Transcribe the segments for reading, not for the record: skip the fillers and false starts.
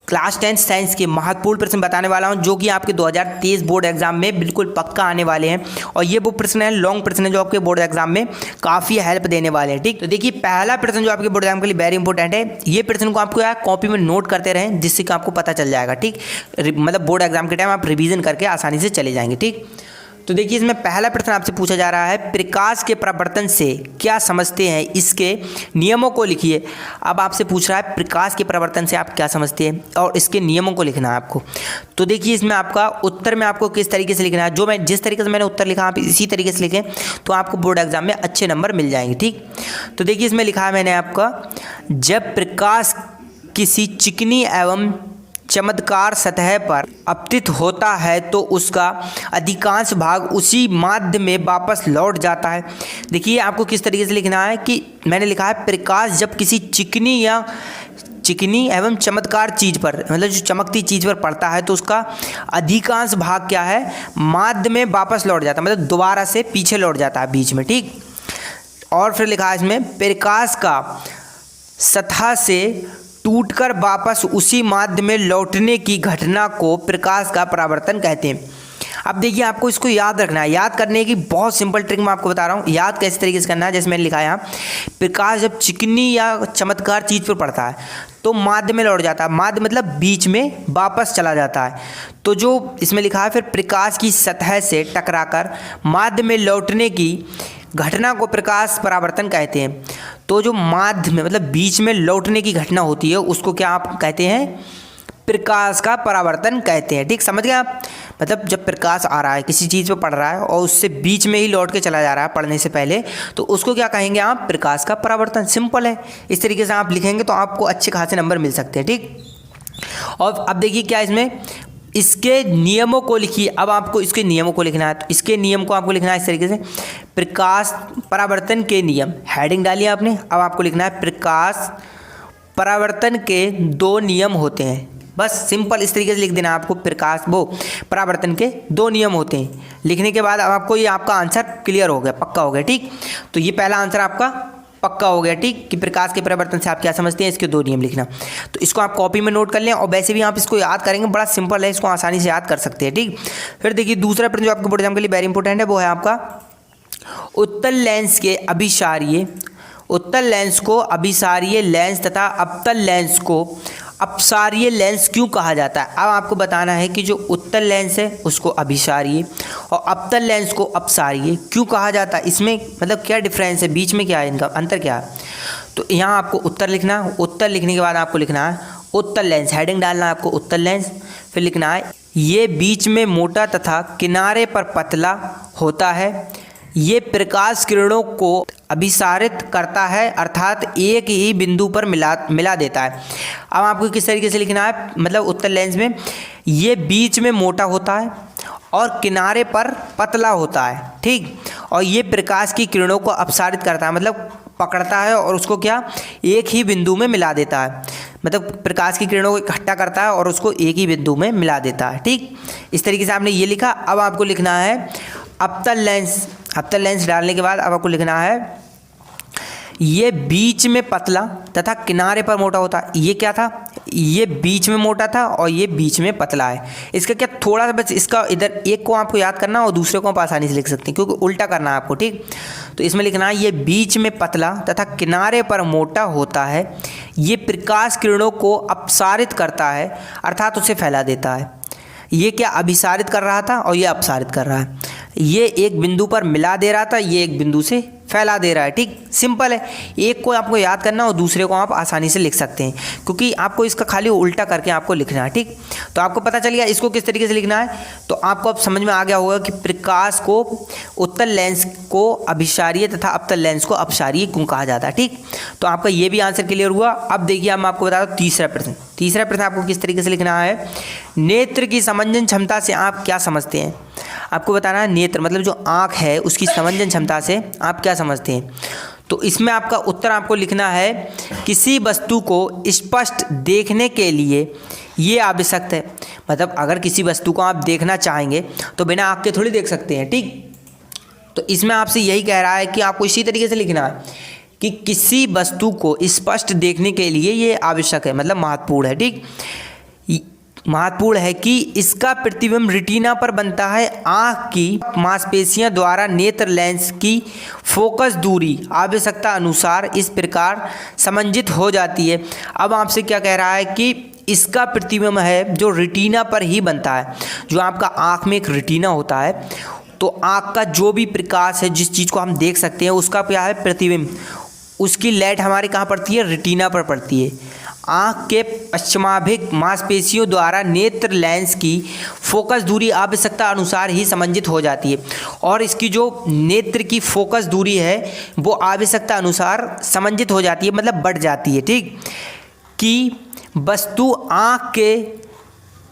Class 10 science के महत्वपूर्ण प्रश्न बताने वाला हूं जो कि आपके 2023 बोर्ड एग्जाम में बिल्कुल पक्का आने वाले हैं। और ये वो प्रश्न है, लॉन्ग प्रश्न है जो आपके बोर्ड एग्जाम में काफ़ी हेल्प देने वाले हैं। ठीक, तो देखिए पहला प्रश्न जो आपके बोर्ड एग्जाम के लिए वेरी इंपॉर्टेंट है, ये प्रश्न को आपको यार कॉपी में नोट करते रहें जिससे कि आपको पता चल जाएगा। ठीक, मतलब बोर्ड एग्जाम के टाइम आप रिविजन करके आसानी से चले जाएंगे। ठीक, तो देखिए इसमें पहला प्रश्न आपसे पूछा जा रहा है, प्रकाश के परावर्तन से क्या समझते हैं, इसके नियमों को लिखिए। अब आपसे पूछ रहा है प्रकाश के परावर्तन से आप क्या समझते हैं और इसके नियमों को लिखना है आपको। तो देखिए इसमें आपका उत्तर में आपको किस तरीके से लिखना है, जो मैं जिस तरीके से मैंने उत्तर लिखा आप इसी तरीके से लिखें तो आपको बोर्ड एग्जाम में अच्छे नंबर मिल जाएंगे। ठीक, तो देखिए इसमें लिखा है मैंने आपका, जब प्रकाश किसी चिकनी एवं चमत्कार सतह पर अपतित होता है तो उसका अधिकांश भाग उसी माध्य में वापस लौट जाता है। देखिए आपको किस तरीके से लिखना है कि मैंने लिखा है प्रकाश जब किसी चिकनी एवं चमत्कार चीज़ पर, मतलब जो चमकती चीज़ पर पड़ता है तो उसका अधिकांश भाग क्या है, माध्य में वापस लौट जाता है, मतलब दोबारा से पीछे लौट जाता है बीच में। ठीक, और फिर लिखा है इसमें, प्रकाश का सतह से टूटकर वापस उसी माध्य में लौटने की घटना को प्रकाश का परावर्तन कहते हैं। अब देखिए आपको इसको याद रखना है, याद करने की बहुत सिंपल ट्रिक मैं आपको बता रहा हूँ। याद कैसे तरीके से करना है, जैसे मैंने लिखा है यहाँ, प्रकाश जब चिकनी या चमत्कार चीज़ पर पड़ता है तो माध्य में लौट जाता है, माध्य मतलब बीच में वापस चला जाता है। तो जो इसमें लिखा है, फिर प्रकाश की सतह से टकराकर माध्य में लौटने की घटना को प्रकाश परावर्तन कहते हैं। तो जो माध्य में मतलब बीच में लौटने की घटना होती है उसको क्या आप कहते हैं, प्रकाश का परावर्तन कहते हैं। ठीक, समझ गए आप, मतलब जब प्रकाश आ रहा है किसी चीज़ पे पड़ रहा है और उससे बीच में ही लौट के चला जा रहा है पढ़ने से पहले, तो उसको क्या कहेंगे आप, प्रकाश का परावर्तन। सिंपल है, इस तरीके से आप लिखेंगे तो आपको अच्छे खासे नंबर मिल सकते हैं। ठीक, और अब देखिए क्या इसमें, इसके नियमों को लिखिए। अब आपको इसके नियमों को लिखना है, तो इसके नियम को आपको लिखना है इस तरीके से, प्रकाश परावर्तन के नियम, हेडिंग डालिए आपने। अब आपको लिखना है प्रकाश परावर्तन के 2 नियम होते हैं। बस सिंपल इस तरीके से लिख देना आपको, प्रकाश परावर्तन के 2 नियम होते हैं। लिखने के बाद अब आपको ये आपका आंसर क्लियर हो गया, पक्का हो गया। ठीक, तो ये पहला आंसर आपका पक्का हो गया। ठीक, कि प्रकाश के परावर्तन से आप क्या समझते हैं, इसके 2 नियम लिखना। तो इसको आप कॉपी में नोट कर लें और वैसे भी आप इसको याद करेंगे, बड़ा सिंपल है, इसको आसानी से याद कर सकते हैं। ठीक, फिर देखिए दूसरा प्रश्न जो आपके बोर्ड एग्जाम के लिए वेरी इंपॉर्टेंट है वो है आपका, उत्तल लेंस को अभिसारीय लेंस तथा अवतल लेंस को अपसारीय लेंस क्यों कहा जाता है। अब आपको बताना है कि जो उत्तल लेंस है उसको अभिसारीय और अवतल लेंस को अपसारीय क्यों कहा जाता है, इसमें मतलब क्या डिफरेंस है, बीच में क्या है, इनका अंतर क्या है। तो यहाँ आपको उत्तर लिखना है, उत्तर लिखने के बाद आपको लिखना है उत्तल लेंस, हेडिंग डालना है आपको उत्तल लेंस, फिर लिखना है ये बीच में मोटा तथा किनारे पर पतला होता है, ये प्रकाश किरणों को अभिसारित करता है अर्थात एक ही बिंदु पर मिला देता है। अब आपको किस तरीके से लिखना है, मतलब उत्तल लेंस में ये बीच में मोटा होता है और किनारे पर पतला होता है। ठीक, और ये प्रकाश की किरणों को अपसारित करता है, मतलब पकड़ता है और उसको क्या एक ही बिंदु में मिला देता है, मतलब प्रकाश की किरणों को इकट्ठा करता है और उसको एक ही बिंदु में मिला देता है। ठीक, इस तरीके से आपने ये लिखा। अब आपको लिखना है अवतल लेंस, अवतल लेंस डालने के बाद अब आपको लिखना है ये बीच में पतला तथा किनारे पर मोटा होता है। ये क्या था, ये बीच में मोटा था और ये बीच में पतला है। इसका क्या थोड़ा सा बस इसका इधर एक को आपको याद करना और दूसरे को आप आसानी से लिख सकते हैं क्योंकि उल्टा करना है आपको। ठीक, तो इसमें लिखना है ये बीच में पतला तथा किनारे पर मोटा होता है, ये प्रकाश किरणों को अपसारित करता है अर्थात उसे फैला देता है। ये क्या अभिसारित कर रहा था और ये अपसारित कर रहा है, ये एक बिंदु पर मिला दे रहा था, ये एक बिंदु से फैला दे रहा है। ठीक, सिंपल है, एक को आपको याद करना और दूसरे को आप आसानी से लिख सकते हैं क्योंकि आपको इसका खाली उल्टा करके आपको लिखना है। ठीक, तो आपको पता चल गया इसको किस तरीके से लिखना है। तो आपको अब समझ में आ गया होगा कि प्रकाश को उत्तल लेंस को अभिसारीय तथा अवतल लेंस को अपसारीय क्यों कहा जाता है। ठीक, तो आपका ये भी आंसर क्लियर हुआ। अब देखिए अब मैं आपको बता दूँ तीसरा प्रश्न आपको किस तरीके से लिखना है, नेत्र की समंजन क्षमता से आप क्या समझते हैं। आपको बताना है नेत्र मतलब जो आँख है उसकी समंजन क्षमता से आप क्या समझते हैं। तो इसमें आपका उत्तर आपको लिखना है, किसी वस्तु को स्पष्ट देखने के लिए ये आवश्यक है, मतलब अगर किसी वस्तु को आप देखना चाहेंगे तो बिना आँख के थोड़ी देख सकते हैं। ठीक, तो इसमें आपसे यही कह रहा है कि आपको इसी तरीके से लिखना है कि किसी वस्तु को स्पष्ट देखने के लिए ये आवश्यक है, मतलब महत्वपूर्ण है। ठीक, महत्वपूर्ण है कि इसका प्रतिबिंब रेटिना पर बनता है। आँख की मांसपेशियां द्वारा नेत्र लेंस की फोकस दूरी आवश्यकता अनुसार इस प्रकार समंजित हो जाती है। अब आपसे क्या कह रहा है कि इसका प्रतिबिंब है जो रेटिना पर ही बनता है। जो आपका आँख में एक रेटिना होता है, तो आँख का जो भी प्रकाश है, जिस चीज़ को हम देख सकते हैं, उसका क्या है प्रतिबिंब, उसकी लाइट हमारे कहाँ पड़ती है, रेटिना पर पड़ती है। आँख के पश्चिमाभिक मांसपेशियों द्वारा नेत्र लेंस की फोकस दूरी आवश्यकता अनुसार ही समंजित हो जाती है। और इसकी जो नेत्र की फोकस दूरी है वो आवश्यकता अनुसार समंजित हो जाती है, मतलब बढ़ जाती है। ठीक, कि वस्तु आँख के,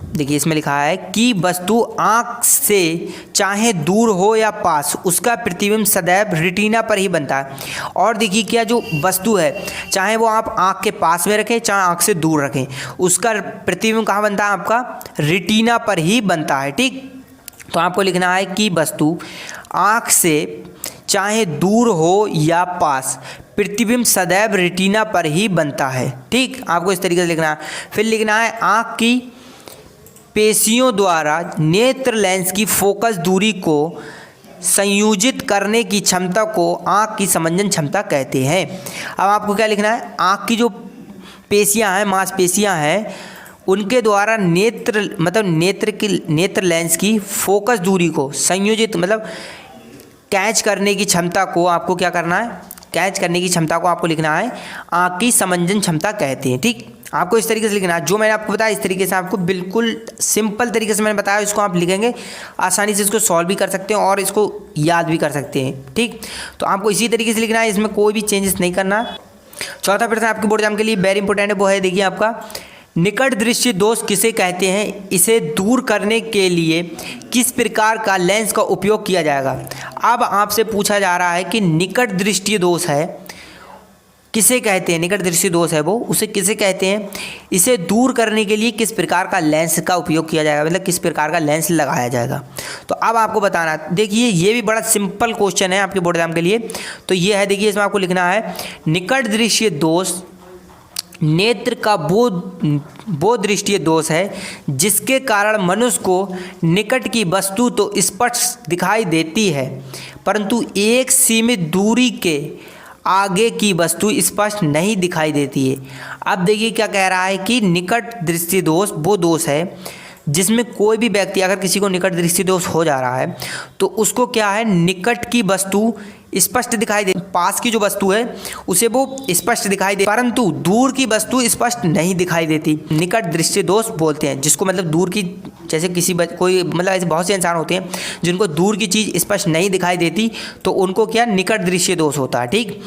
देखिए इसमें लिखा है कि वस्तु आँख से चाहे दूर हो या पास, उसका प्रतिबिंब सदैव रेटिना पर ही बनता है। और देखिए क्या जो वस्तु है, चाहे वो आप आँख के पास में रखें चाहे आँख से दूर रखें, उसका प्रतिबिंब कहाँ बनता है, आपका रेटिना पर ही बनता है। ठीक, तो आपको लिखना है कि वस्तु आँख से चाहे दूर हो या पास, प्रतिबिंब सदैव रेटिना पर ही बनता है। ठीक, आपको इस तरीके से लिखना है। फिर लिखना है आँख की पेशियों द्वारा नेत्र लेंस की फोकस दूरी को संयोजित करने की क्षमता को आँख की समंजन क्षमता कहते हैं। अब आपको क्या लिखना है, आँख की जो पेशियाँ हैं, मांसपेशियाँ हैं, उनके द्वारा नेत्र लेंस की फोकस दूरी को संयोजित, मतलब कैच करने की क्षमता को आपको क्या करना है, कैच करने की क्षमता को आपको लिखना है आँख की समंजन क्षमता कहते हैं। ठीक, आपको इस तरीके से लिखना है। जो मैंने आपको बताया इस तरीके से, आपको बिल्कुल सिंपल तरीके से मैंने बताया, इसको आप लिखेंगे आसानी से, इसको सॉल्व भी कर सकते हैं और इसको याद भी कर सकते हैं। ठीक, तो आपको इसी तरीके से लिखना है, इसमें कोई भी चेंजेस नहीं करना। चौथा प्रश्न आपके बोर्ड एग्जाम के लिए वेरी इंपॉर्टेंट है, वो है देखिए आपका, निकट दृष्टि दोष किसे कहते हैं, इसे दूर करने के लिए किस प्रकार का लेंस का उपयोग किया जाएगा। अब आपसे पूछा जा रहा है कि निकट दृष्टि दोष है, किसे कहते हैं, निकट दृष्टि दोष है वो, उसे किसे कहते हैं, इसे दूर करने के लिए किस प्रकार का लेंस का उपयोग किया जाएगा, मतलब किस प्रकार का लेंस लगाया जाएगा। तो अब आपको बताना, देखिए ये भी बड़ा सिंपल क्वेश्चन है आपके बोर्ड एग्जाम के लिए। तो ये है, देखिए इसमें आपको लिखना है निकट दृष्टि दोष नेत्र का वो दृष्टि दोष है जिसके कारण मनुष्य को निकट की वस्तु तो स्पष्ट दिखाई देती है, परंतु एक सीमित दूरी के आगे की वस्तु स्पष्ट नहीं दिखाई देती है। अब देखिए क्या कह रहा है कि निकट दृष्टि दोष वो दोष है जिसमें कोई भी व्यक्ति, अगर किसी को निकट दृष्टि दोष हो जा रहा है तो उसको क्या है, निकट की वस्तु स्पष्ट दिखाई दे, पास की जो वस्तु है उसे वो स्पष्ट दिखाई दे, परंतु दूर की वस्तु स्पष्ट नहीं दिखाई देती। निकट दृष्टि दोष बोलते हैं जिसको, मतलब दूर की, जैसे कोई, मतलब ऐसे बहुत से इंसान होते हैं जिनको दूर की चीज़ स्पष्ट नहीं दिखाई देती, तो उनको क्या, निकट दृष्टि दोष होता है। ठीक,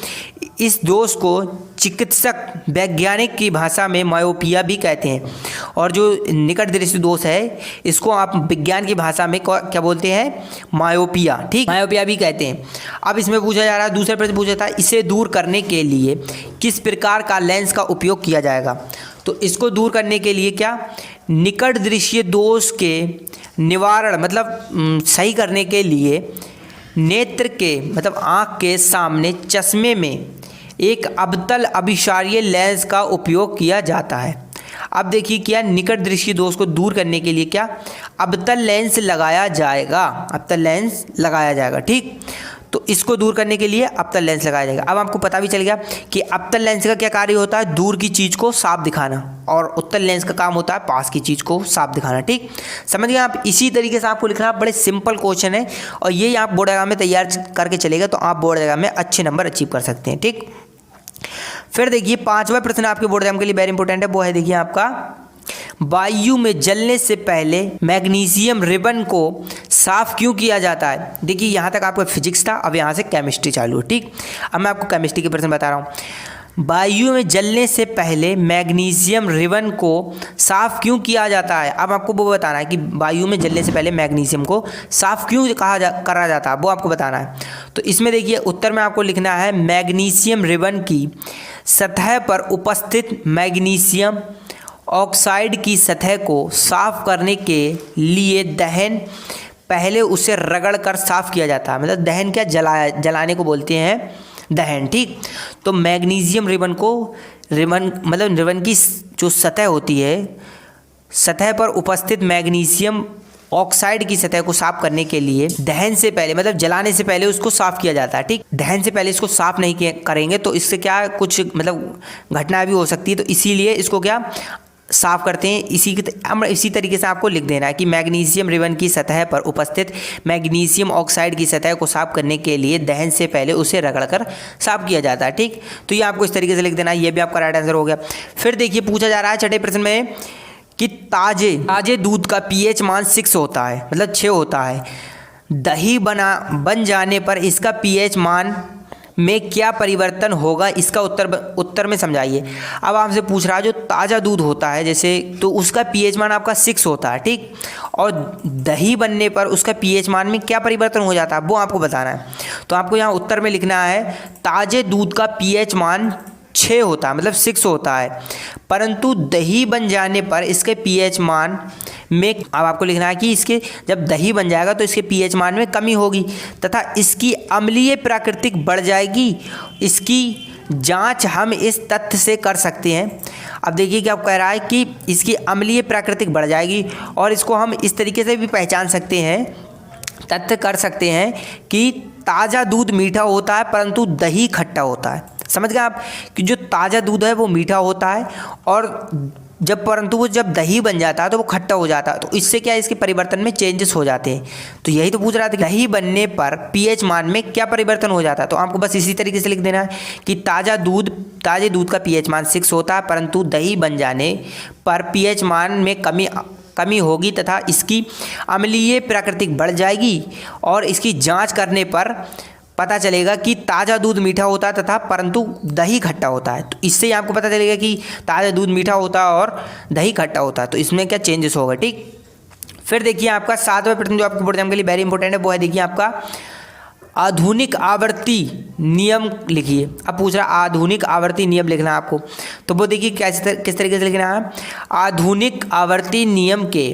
इस दोष को चिकित्सक वैज्ञानिक की भाषा में मायोपिया भी कहते हैं। और जो निकट दृष्टि दोष है इसको आप विज्ञान की भाषा में क्या बोलते हैं, मायोपिया। ठीक, मायोपिया भी कहते हैं। अब इसमें पूछा जा रहा है, दूसरा प्रश्न पूछा था, इसे दूर करने के लिए किस प्रकार का लेंस का उपयोग किया जाएगा। तो इसको दूर करने के लिए क्या, निकट दृष्टि दोष के निवारण, मतलब सही करने के लिए नेत्र के, मतलब आँख के सामने चश्मे में एक अवतल अभिसारीय लेंस का उपयोग किया जाता है। अब देखिए क्या, निकट दृष्टि दोष को दूर करने के लिए क्या, अवतल लेंस लगाया जाएगा, अवतल लेंस लगाया जाएगा। ठीक, तो इसको दूर करने के लिए अवतल लेंस लगाया जाएगा। अब आपको पता भी चल गया कि अवतल लेंस का क्या कार्य होता है, दूर की चीज़ को साफ दिखाना, और उत्तल लेंस का काम होता है पास की चीज़ को साफ दिखाना। ठीक, समझ गए आप। इसी तरीके से आपको लिखना, बड़े सिंपल क्वेश्चन है और ये आप बोर्ड एग्जाम में तैयार करके चलेगा तो आप बोर्ड एग्जाम में अच्छे नंबर अचीव कर सकते हैं। ठीक, फिर देखिए पांचवा प्रश्न आपके बोर्ड एग्जाम के लिए वेरी इंपॉर्टेंट है, वो है देखिए आपका, वायु में जलने से पहले मैग्नीशियम रिबन को साफ क्यों किया जाता है। देखिए यहाँ तक आपका फिजिक्स था, अब यहाँ से केमिस्ट्री चालू है। ठीक, अब मैं आपको केमिस्ट्री के प्रश्न बता रहा हूँ। वायु में जलने से पहले मैग्नीशियम रिबन को साफ क्यों किया जाता है। अब आपको वो बताना है कि वायु में जलने से पहले मैग्नीशियम को साफ क्यों करा जाता है, वो आपको बताना है। तो इसमें देखिए उत्तर में आपको लिखना है, मैग्नीशियम रिबन की सतह पर उपस्थित मैग्नीशियम ऑक्साइड की सतह को साफ करने के लिए दहन, पहले उसे रगड़ कर साफ किया जाता है। मतलब दहन क्या, जलाने को बोलते हैं दहन। ठीक, तो मैग्नीशियम रिबन को, मतलब रिबन की जो सतह होती है सतह पर उपस्थित मैग्नीशियम ऑक्साइड की सतह को साफ करने के लिए दहन से पहले, मतलब जलाने से पहले उसको साफ किया जाता है। ठीक, दहन से पहले इसको साफ नहीं करेंगे तो इससे क्या कुछ मतलब घटना भी हो सकती है, तो इसीलिए इसको क्या साफ करते हैं। इसी तरीके से आपको लिख देना है कि मैग्नीशियम रिबन की सतह पर उपस्थित मैग्नीशियम ऑक्साइड की सतह को साफ करने के लिए दहन से पहले उसे रगड़कर साफ किया जाता है। ठीक, तो ये आपको इस तरीके से लिख देना है। ये भी आपका राइट आंसर हो गया। फिर देखिए पूछा जा रहा है छठे प्रश्न में कि ताजे दूध का पीएच मान 6 होता है, मतलब 6 होता है। दही बन जाने पर इसका पीएच मान में क्या परिवर्तन होगा, इसका उत्तर में समझाइए। अब आपसे पूछ रहा है जो ताज़ा दूध होता है जैसे, तो उसका पीएच मान आपका 6 होता है। ठीक, और दही बनने पर उसका पीएच मान में क्या परिवर्तन हो जाता है वो आपको बताना है। तो आपको यहाँ उत्तर में लिखना है ताजे दूध का पीएच मान 6 होता है, मतलब 6 होता है, परंतु दही बन जाने पर इसके पीएच मान में, अब आपको लिखना है कि इसके जब दही बन जाएगा तो इसके पीएच मान में कमी होगी तथा इसकी अम्लीय प्राकृतिक बढ़ जाएगी। इसकी जांच हम इस तथ्य से कर सकते हैं। अब देखिए क्या कह रहा है कि इसकी अम्लीय प्राकृतिक बढ़ जाएगी और इसको हम इस तरीके से भी पहचान सकते हैं, तथ्य कर सकते हैं कि ताज़ा दूध मीठा होता है परंतु दही खट्टा होता है। समझ गए आप कि जो ताज़ा दूध है वो मीठा होता है और परंतु वो जब दही बन जाता है तो वो खट्टा हो जाता है। तो इससे क्या है, इसके परिवर्तन में चेंजेस हो जाते हैं। तो यही तो पूछ रहा था, दही बनने पर पीएच मान में क्या परिवर्तन हो जाता है। तो आपको बस इसी तरीके से लिख देना है कि ताजे दूध का पीएच मान 6 होता है, परंतु दही बन जाने पर पीएच मान में कमी होगी तथा इसकी अम्लीय प्राकृतिक बढ़ जाएगी और इसकी जाँच करने पर पता चलेगा कि ताज़ा दूध मीठा होता है तथा परंतु दही खट्टा होता है। तो इससे ही आपको पता चलेगा कि ताज़ा दूध मीठा होता है और दही खट्टा होता है, तो इसमें क्या चेंजेस होगा। ठीक, फिर देखिए आपका 7वां प्रश्न जो आपको बोर्ड एग्जाम के लिए वेरी इंपॉर्टेंट है वो है, देखिए आपका आधुनिक आवर्ती नियम लिखिए। अब पूछ रहा आधुनिक आवर्ती नियम लिखना है आपको, तो वो देखिए किस तरीके से लिखना है। आधुनिक आवर्ती नियम के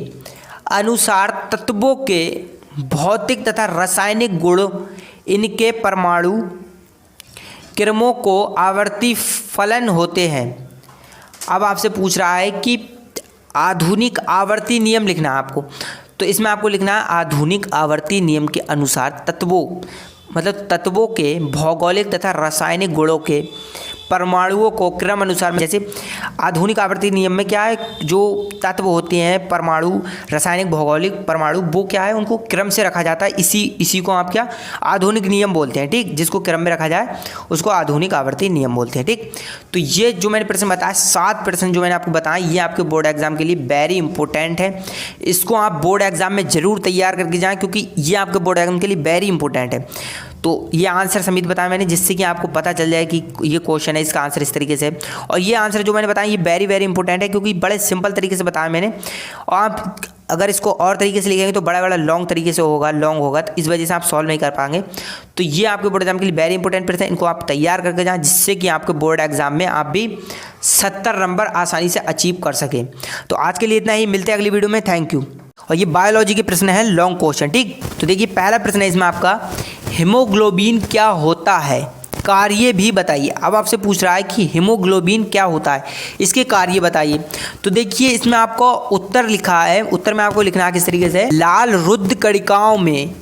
अनुसार तत्वों के भौतिक तथा रासायनिक गुण, इनके परमाणु क्रमों को आवर्ती फलन होते हैं। अब आपसे पूछ रहा है कि आधुनिक आवर्ती नियम लिखना है आपको, तो इसमें आपको लिखना है आधुनिक आवर्ती नियम के अनुसार तत्वों के भौगोलिक तथा रासायनिक गुणों के परमाणुओं को क्रम अनुसार, जैसे आधुनिक आवर्ती नियम में क्या है, जो तत्व होते हैं परमाणु, रासायनिक भौगोलिक परमाणु, वो क्या है उनको क्रम से रखा जाता है। इसी को आप क्या आधुनिक नियम बोलते हैं। ठीक, जिसको क्रम में रखा जाए उसको आधुनिक आवर्ती नियम बोलते हैं। ठीक, तो ये जो मैंने प्रश्न बताया 7 प्रश्न जो मैंने आपको बताया ये आपके बोर्ड एग्जाम के लिए वेरी इंपॉर्टेंट है। इसको आप बोर्ड एग्जाम में जरूर तैयार करके जाएँ क्योंकि ये आपके बोर्ड एग्जाम के लिए वेरी इंपॉर्टेंट है। तो ये आंसर समित बताया मैंने, जिससे कि आपको पता चल जाए कि ये क्वेश्चन है, इसका आंसर इस तरीके से है। और ये आंसर जो मैंने बताया ये वेरी वेरी इंपॉर्टेंट है क्योंकि बड़े सिंपल तरीके से बताया मैंने। और आप अगर इसको और तरीके से लिखेंगे तो बड़ा लॉन्ग तरीके से लॉन्ग होगा, तो इस वजह से आप सॉल्व नहीं कर पाएंगे। तो ये आपके बोर्ड एग्जाम के लिए वेरी इंपॉर्टेंट प्रश्न है, इनको आप तैयार करके जाएँ जिससे कि आपके बोर्ड एग्जाम में आप भी 70 नंबर आसानी से अचीव कर सकें। तो आज के लिए इतना ही, मिलते हैं अगली वीडियो में। Thank you. और ये बायोलॉजी के प्रश्न है लॉन्ग क्वेश्चन। ठीक, तो देखिए पहला प्रश्न है इसमें आपका, हीमोग्लोबिन क्या होता है, कार्य भी बताइए। अब आपसे पूछ रहा है कि हीमोग्लोबिन क्या होता है, इसके कार्य बताइए। तो देखिए इसमें आपको उत्तर लिखा है, उत्तर में आपको लिखना है किस तरीके से, लाल रुद्र कणिकाओं में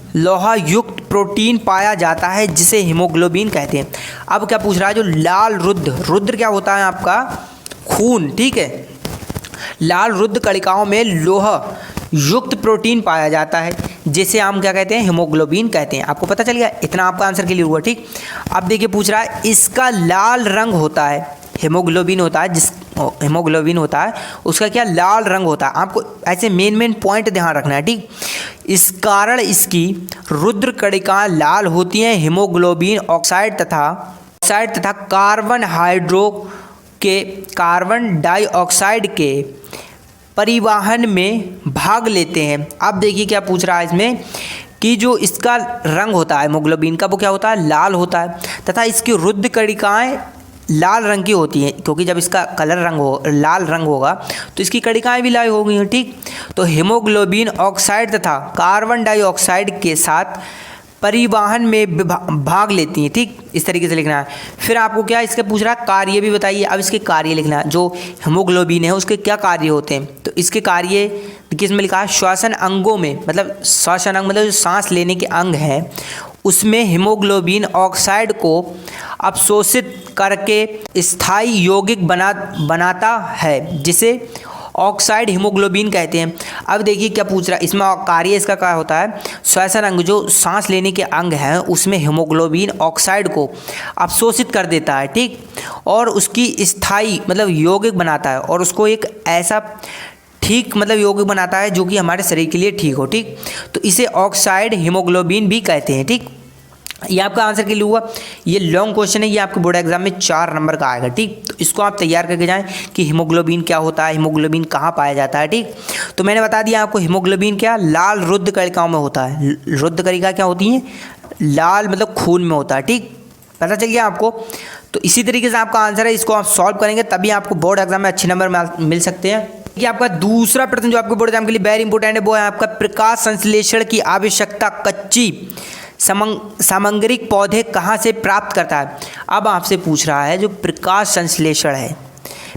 लोहा युक्त प्रोटीन पाया जाता है जिसे हीमोग्लोबिन कहते हैं। अब क्या पूछ रहा है, जो लाल रुद्र क्या होता है आपका खून। ठीक है, लाल रुद्र कणिकाओं में लोहा युक्त प्रोटीन पाया जाता है जिसे हम क्या कहते हैं, हीमोग्लोबिन कहते हैं। आपको पता चल गया, इतना आपका आंसर क्लियर हुआ। ठीक, अब देखिए पूछ रहा है इसका लाल रंग होता है, हीमोग्लोबिन होता है उसका क्या लाल रंग होता है। आपको ऐसे मेन पॉइंट ध्यान रखना है। ठीक, इस कारण इसकी रुद्र कणिकाएं लाल होती हैं। हीमोग्लोबिन ऑक्साइड तथा कार्बन डाइऑक्साइड के परिवहन में भाग लेते हैं। अब देखिए क्या पूछ रहा है इसमें कि जो इसका रंग होता है हीमोग्लोबिन का वो क्या होता है, लाल होता है तथा इसकी रुद्र कणिकाएं लाल रंग की होती हैं क्योंकि जब इसका लाल रंग होगा तो इसकी कणिकाएं भी लाल होगी। ठीक, तो हीमोग्लोबिन ऑक्साइड तथा कार्बन डाइऑक्साइड के साथ परिवहन में भाग लेती हैं। ठीक, इस तरीके से लिखना है। फिर आपको क्या इसका पूछ रहा है, कार्य भी बताइए। अब इसके कार्य लिखना है। जो हीमोग्लोबिन है उसके क्या कार्य होते हैं, तो इसके कार्य देखिए इसमें लिखा है श्वसन अंगों में, मतलब श्वसन अंग मतलब जो सांस लेने के अंग हैं उसमें हीमोग्लोबिन ऑक्साइड को अवशोषित करके स्थायी यौगिक बनाता है, जिसे ऑक्साइड हीमोग्लोबिन कहते हैं। अब देखिए क्या पूछ रहा है, इसमें कार्य इसका क्या होता है, श्वसन अंग जो सांस लेने के अंग हैं उसमें हीमोग्लोबिन ऑक्साइड को अवशोषित कर देता है। ठीक, और उसकी स्थायी मतलब यौगिक बनाता है, और उसको एक ऐसा ठीक मतलब यौगिक बनाता है जो कि हमारे शरीर के लिए ठीक हो। ठीक, तो इसे ऑक्साइड हीमोग्लोबिन भी कहते हैं। ठीक, ये आपका आंसर के लिए हुआ। ये लॉन्ग क्वेश्चन है, ये आपके बोर्ड एग्जाम में 4 नंबर का आएगा। ठीक, तो इसको आप तैयार करके जाएं कि हीमोग्लोबिन क्या होता है, हीमोग्लोबिन कहाँ पाया जाता है। ठीक, तो मैंने बता दिया आपको हीमोग्लोबिन क्या लाल रुद्र कणिकाओं में होता है। रुद्र कणिका क्या होती है, लाल मतलब खून में होता है। ठीक, पता चल गया आपको। तो इसी तरीके से आपका आंसर है, इसको आप सॉल्व करेंगे तभी आपको बोर्ड एग्जाम में अच्छे नंबर मिल सकते हैं। कि आपका दूसरा प्रश्न जो आपके बोर्ड एग्जाम के लिए वेरी इंपॉर्टेंट है वो है आपका प्रकाश संश्लेषण की आवश्यकता कच्ची सामग्रिक पौधे कहाँ से प्राप्त करता है। अब आपसे पूछ रहा है जो प्रकाश संश्लेषण है,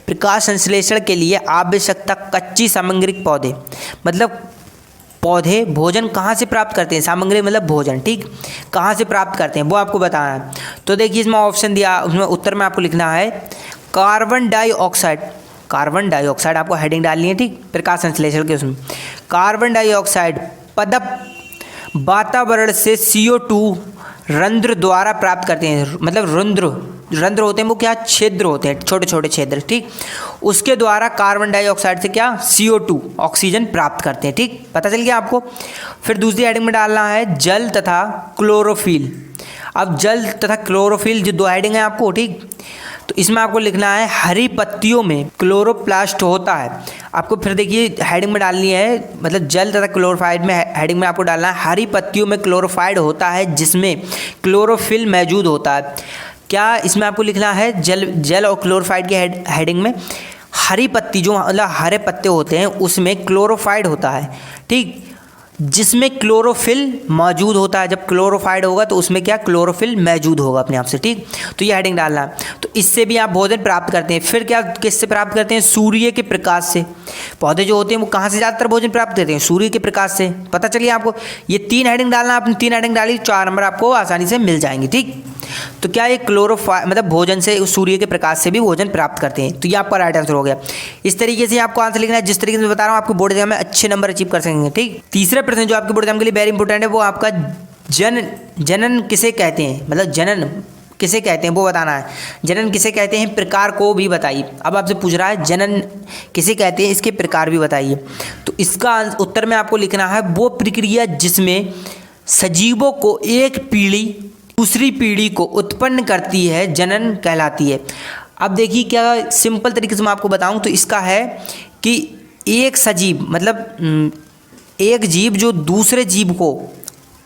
प्रकाश संश्लेषण के लिए आवश्यकता कच्ची सामग्रिक पौधे मतलब पौधे भोजन कहाँ से प्राप्त करते हैं, सामग्री मतलब भोजन। ठीक, कहाँ से प्राप्त करते हैं वो आपको बताना है। तो देखिए इसमें ऑप्शन दिया, उसमें उत्तर में आपको लिखना है कार्बन डाइऑक्साइड। कार्बन डाइऑक्साइड आपको हेडिंग डालनी है। ठीक, प्रकाश संश्लेषण के उसमें कार्बन डाइऑक्साइड पदप वातावरण से CO2 रंध्र द्वारा प्राप्त करते हैं। मतलब रंध्र होते हैं वो क्या, छिद्र होते हैं, छोटे छोटे छिद्र। ठीक, उसके द्वारा कार्बन डाइऑक्साइड से क्या CO2 ऑक्सीजन प्राप्त करते हैं। ठीक, पता चल गया आपको। फिर दूसरी हेडिंग में डालना है जल तथा क्लोरोफिल। अब जल तथा क्लोरोफिल जो 2 हेडिंग है आपको। ठीक, तो इसमें आपको लिखना है हरी पत्तियों में क्लोरोप्लास्ट होता है। आपको फिर देखिए हेडिंग में डालनी है, मतलब जल तथा क्लोरोफाइड में हेडिंग में आपको डालना है हरी पत्तियों में क्लोरोफाइड होता है जिसमें क्लोरोफिल मौजूद होता है। क्या इसमें आपको लिखना है जल और क्लोरोफाइड के हेडिंग में हरी पत्ती जो मतलब हरे पत्ते होते हैं उसमें क्लोरोफाइड होता है। ठीक, जिसमें क्लोरोफिल मौजूद होता है। जब क्लोरोफाइड होगा तो उसमें क्या क्लोरोफिल मौजूद होगा अपने आप से। ठीक, तो ये हेडिंग डालना है। तो इससे भी आप भोजन प्राप्त करते हैं। फिर क्या किससे प्राप्त करते हैं, सूर्य के प्रकाश से। पौधे जो होते हैं वो कहाँ से ज़्यादातर भोजन प्राप्त करते हैं, सूर्य के प्रकाश से। पता चलिए आपको। ये 3 हेडिंग डालना, आपने 3 हेडिंग डाली 4 नंबर आपको आसानी से मिल जाएंगे। ठीक, तो क्या ये मतलब भोजन से सूर्य के प्रकाश से भी भोजन प्राप्त करते हैं। तो ये आपका राइट आंसर हो गया। इस तरीके से आपको आंसर लिखना है जिस तरीके से बता रहा हूँ, आपको बोर्ड एग्जाम में अच्छे नंबर अचीव कर सकेंगे। ठीक, तीसरा प्रश्न जो आपके बोर्ड एग्जाम के लिए वेरी इंपॉर्टेंट है वो आपका जनन किसे कहते हैं, मतलब जनन किसे कहते हैं वो बताना है। जनन किसे कहते हैं प्रकार को भी बताइए। अब आपसे पूछ रहा है जनन किसे कहते हैं, इसके प्रकार भी बताइए। तो इसका उत्तर में आपको लिखना है वो प्रक्रिया जिसमें सजीवों को एक पीढ़ी दूसरी पीढ़ी को उत्पन्न करती है जनन कहलाती है। अब देखिए क्या सिंपल तरीके से मैं आपको बताऊं तो इसका है कि एक सजीव मतलब एक जीव जो दूसरे जीव को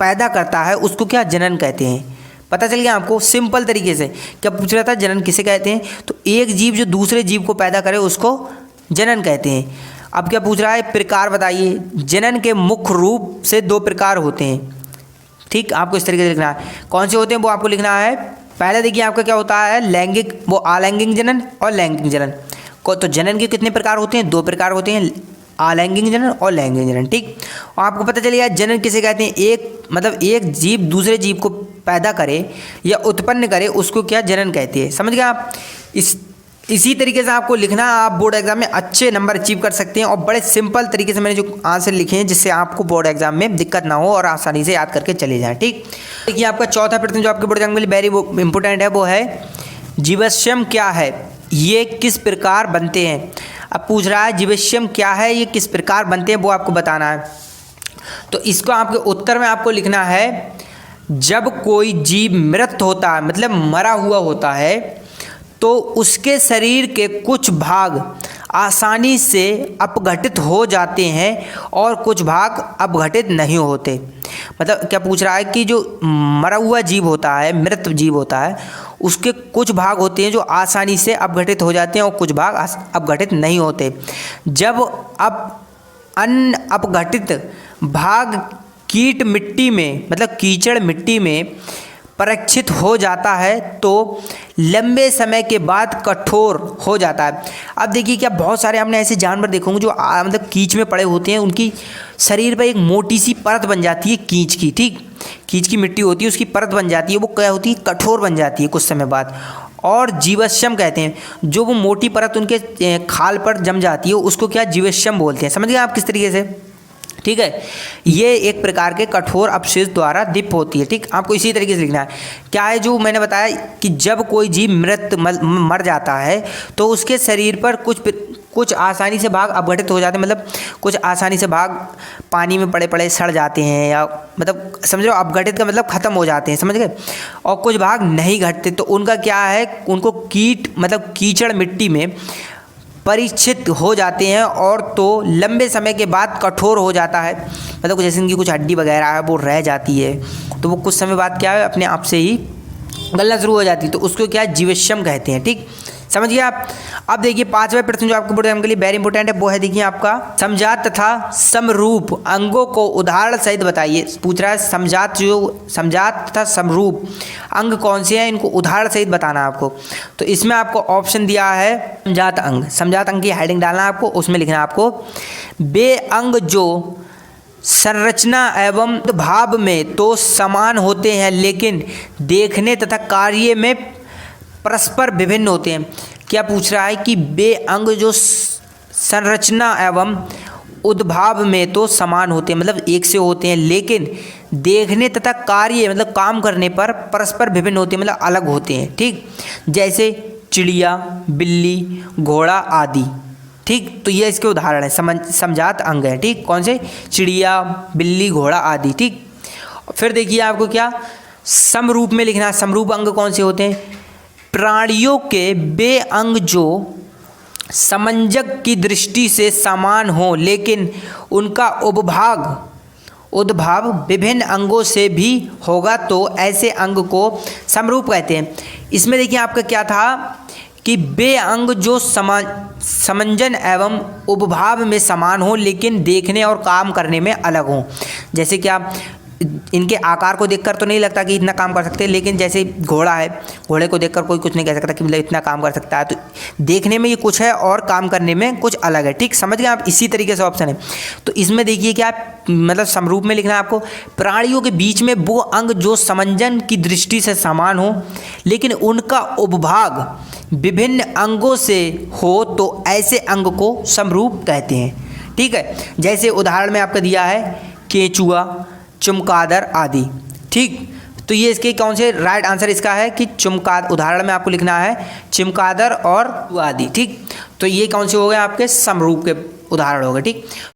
पैदा करता है उसको क्या जनन कहते हैं। पता चल गया आपको सिंपल तरीके से। क्या पूछ रहा था जनन किसे कहते हैं, तो एक जीव जो दूसरे जीव को पैदा करे उसको जनन कहते हैं। अब क्या पूछ रहा है प्रकार बताइए। जनन के मुख्य रूप से 2 प्रकार होते हैं। ठीक, आपको इस तरीके से लिखना है। कौन से होते हैं वो आपको लिखना है। पहले देखिए आपका क्या होता है लैंगिक, वो अलैंगिक जनन और लैंगिक जनन को। तो जनन के कितने प्रकार होते हैं, 2 प्रकार होते हैं, अलैंगिक जनन और लैंगिक जनन। ठीक, और आपको पता चलिए जनन किसे कहते हैं, एक मतलब एक जीव दूसरे जीव को पैदा करे या उत्पन्न करे उसको क्या जनन कहते हैं। समझ गए आप। इसी तरीके से आपको लिखना, आप बोर्ड एग्जाम में अच्छे नंबर अचीव कर सकते हैं। और बड़े सिंपल तरीके से मैंने जो आंसर लिखे हैं जिससे आपको बोर्ड एग्जाम में दिक्कत ना हो और आसानी से याद करके चले जाएं। ठीक, देखिए आपका चौथा प्रश्न जो आपके बोर्ड एग्जाम के लिए वेरी इंपॉर्टेंट है वो है जीवाश्म क्या है, ये किस प्रकार बनते हैं। अब पूछ रहा है जीवाश्म क्या है, ये किस प्रकार बनते हैं वो आपको बताना है। तो इसको आपके उत्तर में आपको लिखना है जब कोई जीव मृत होता है मतलब मरा हुआ होता है तो उसके शरीर के कुछ भाग आसानी से अपघटित हो जाते हैं और कुछ भाग अपघटित नहीं होते। मतलब क्या पूछ रहा है कि जो मरा हुआ जीव होता है, मृत जीव होता है, उसके कुछ भाग होते हैं जो आसानी से अपघटित हो जाते हैं और कुछ भाग अपघटित नहीं होते। जब अन अपघटित भाग कीट मिट्टी में मतलब कीचड़ मिट्टी में परीक्षित हो जाता है तो लंबे समय के बाद कठोर हो जाता है। अब देखिए क्या बहुत सारे हमने ऐसे जानवर देखे होंगे जो मतलब कीच में पड़े होते हैं, उनकी शरीर पर एक मोटी सी परत बन जाती है कीच की, ठीक, कीच की मिट्टी होती है उसकी परत बन जाती है, वो क्या होती है, कठोर बन जाती है कुछ समय बाद, और जीवाश्म कहते हैं। जो वो मोटी परत उनके खाल पर जम जाती है उसको क्या जीवाश्म बोलते हैं। समझ गए आप किस तरीके से, ठीक है। ये एक प्रकार के कठोर अपशिष्ट द्वारा दीप्त होती है, ठीक। आपको इसी तरीके से लिखना है। क्या है जो मैंने बताया कि जब कोई जीव मर जाता है तो उसके शरीर पर कुछ आसानी से भाग अपघटित हो जाते हैं, मतलब कुछ आसानी से भाग पानी में पड़े पड़े सड़ जाते हैं, या मतलब समझ लो अपघटित का मतलब ख़त्म हो जाते हैं, समझ गए। और कुछ भाग नहीं घटते, तो उनका क्या है, उनको कीट मतलब कीचड़ मिट्टी में परीक्षित हो जाते हैं और तो लंबे समय के बाद कठोर हो जाता है, मतलब कुछ जैसे इनकी कुछ हड्डी वगैरह है वो रह जाती है, तो वो कुछ समय बाद क्या है अपने आप से ही गलना शुरू हो जाती है, तो उसको क्या जीवाश्म कहते हैं, ठीक। समझिए आप। अब देखिए 5वां प्रश्न जो आपको एग्जाम के लिए वेरी इंपॉर्टेंट है वो है, देखिए आपका समजात तथा समरूप अंगों को उदाहरण सहित बताइए। पूछ रहा है समजात तथा समरूप अंग कौन से हैं, इनको उदाहरण सहित बताना है आपको। तो इसमें आपको ऑप्शन दिया है समजात अंग। समजात अंग की हेडिंग डालना है आपको, उसमें लिखना है आपको वे अंग जो संरचना एवं भाव में तो समान होते हैं लेकिन देखने तथा कार्य में परस्पर विभिन्न होते हैं। क्या पूछ रहा है कि वे अंग जो संरचना एवं उद्भाव में तो समान होते हैं, मतलब एक से होते हैं, लेकिन देखने तथा कार्य मतलब काम करने पर परस्पर विभिन्न होते हैं, मतलब अलग होते हैं, ठीक। जैसे चिड़िया, बिल्ली, घोड़ा आदि, ठीक। तो ये इसके उदाहरण है, समजात अंग है, ठीक। कौन से, चिड़िया, बिल्ली, घोड़ा आदि, ठीक। फिर देखिए आपको क्या समरूप में लिखना है। समरूप अंग कौन से होते हैं, प्राणियों के वे अंग जो समंजक की दृष्टि से समान हो लेकिन उनका उद्भाव विभिन्न अंगों से भी होगा तो ऐसे अंग को समरूप कहते हैं। इसमें देखिए आपका क्या था कि वे अंग जो समंजन एवं उपभाव में समान हो लेकिन देखने और काम करने में अलग हों। जैसे क्या इनके आकार को देखकर तो नहीं लगता कि इतना काम कर सकते, लेकिन जैसे घोड़ा है, घोड़े को देखकर कोई कुछ नहीं कह सकता कि मतलब इतना काम कर सकता है, तो देखने में ये कुछ है और काम करने में कुछ अलग है, ठीक। समझ गए आप। इसी तरीके से ऑप्शन है। तो इसमें देखिए क्या मतलब समरूप में लिखना है आपको प्राणियों के बीच में वो अंग जो समंजन की दृष्टि से समान हो लेकिन उनका उपभाग विभिन्न अंगों से हो तो ऐसे अंग को समरूप कहते हैं, ठीक है। जैसे उदाहरण में आपका दिया है केंचुआ, चमगादड़ आदि, ठीक। तो ये इसके कौन से राइट आंसर इसका है कि उदाहरण में आपको लिखना है चमगादड़ और आदि, ठीक। तो ये कौन से हो गए आपके समरूप के उदाहरण हो गए, ठीक।